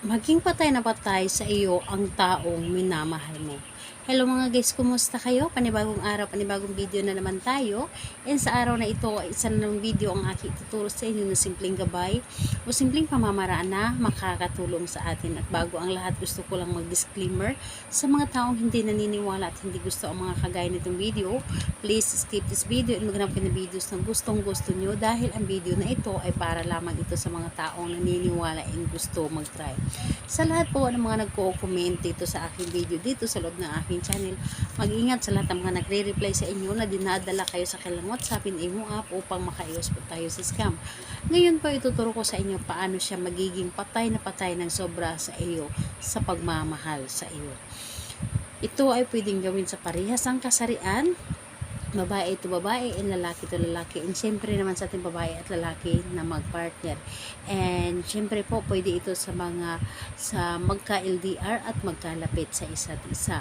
Maging patay na patay sa iyo ang taong minamahal mo. Hello mga guys, kumusta kayo? Panibagong araw, panibagong video na naman tayo. And sa araw na ito, isa na ng video ang aking tuturo sa inyo na simpleng gabay o simpleng pamamaraan na makakatulong sa atin. At bago ang lahat, gusto ko lang mag-disclaimer sa mga taong hindi naniniwala at hindi gusto ang mga kagaya nitong video. Please skip this video and maghanap kayo ng videos na gustong gusto nyo dahil ang video na ito ay para lamang ito sa mga taong naniniwala and gusto mag-try. Sa lahat po ng mga nagko-comment dito sa aking video dito sa loob ng aking channel, mag-ingat sa lahat ng mga nagre-reply sa inyo na dinadala kayo sa kanilang WhatsApp and Imo app upang makaiwas po tayo sa scam. Ngayon po ituturo ko sa inyo paano siya magiging patay na patay ng sobra sa iyo sa pagmamahal sa iyo. Ito ay pwedeng gawin sa parehasang kasarian, babae to babae and lalaki to lalaki, and syempre naman sa ating babae at lalaki na magpartner, and syempre po pwede ito sa mga sa magka-LDR at magkalapit sa isa't isa.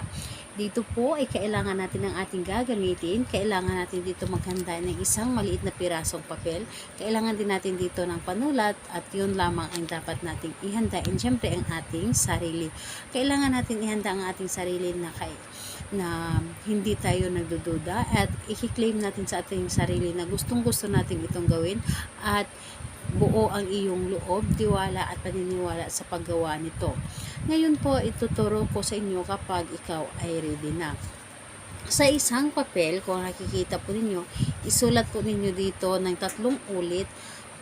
Dito po ay kailangan natin ng ating gagamitin. Kailangan natin dito maghanda ng isang maliit na pirasong papel. Kailangan din natin dito ng panulat at yun lamang ang dapat nating ihanda, and syempre ang ating sarili. Kailangan natin ihanda ang ating sarili na hindi tayo nagdududa at i-claim natin sa ating sarili na gustong gusto natin itong gawin at buo ang iyong loob, tiwala at paniniwala sa paggawa nito. Ngayon po, ituturo ko sa inyo kapag ikaw ay ready na. Sa isang papel, kung nakikita po ninyo, isulat po ninyo dito ng 3 ulit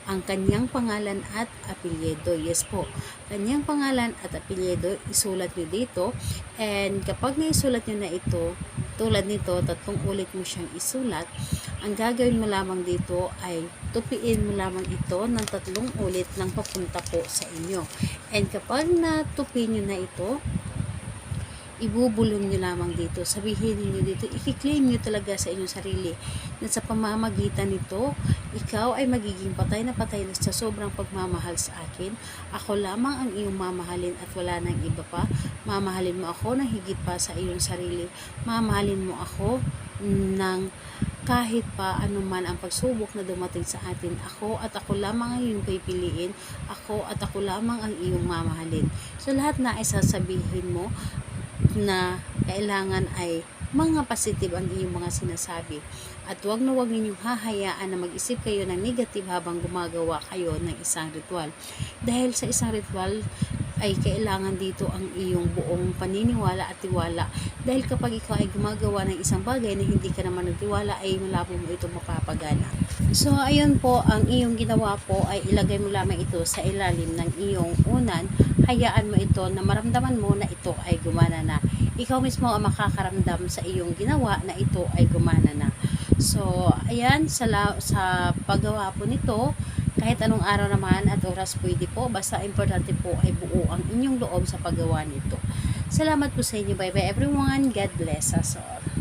ang kanyang pangalan at apelyido. Yes po, kanyang pangalan at apelyido, isulat nyo dito. And kapag naisulat nyo na ito, tulad nito, 3 ulit mo siyang isulat, ang gagawin mo lamang dito ay tupiin mo lamang ito ng 3 ulit ng papunta po sa inyo. And kapag natupi nyo na ito, ibubulong nyo lamang dito. Sabihin niyo dito, i-claim nyo talaga sa inyong sarili na sa pamamagitan nito, ikaw ay magiging patay na sa sobrang pagmamahal sa akin. Ako lamang ang iyong mamahalin at wala nang iba pa. Mamahalin mo ako ng higit pa sa iyong sarili. Mamahalin mo ako ng kahit pa anuman ang pagsubok na dumating sa atin. Ako at ako lamang ang iyong pipiliin. Ako at ako lamang ang iyong mamahalin. So lahat na ay sasabihin mo na kailangan ay mga positive ang iyong mga sinasabi. At huwag ninyong hahayaan na mag-isip kayo ng negative habang gumagawa kayo ng isang ritual. Dahil sa isang ritual ay kailangan dito ang iyong buong paniniwala at tiwala. Dahil kapag ikaw ay gumagawa ng isang bagay na hindi ka naman nagtiwala, ay malabo mo ito mapapagana. So, ayun po, ang iyong ginawa po ay ilagay mo lamang ito sa ilalim ng iyong unan. Hayaan mo ito na maramdaman mo na ito ay gumana na. Ikaw mismo ang makakaramdam sa iyong ginawa na ito ay gumana na. So, ayan, sa paggawa po nito, kahit anong araw naman at oras pwede po, basta importante po ay buo ang inyong loob sa paggawa nito. Salamat po sa inyo. Bye bye everyone. God bless us all.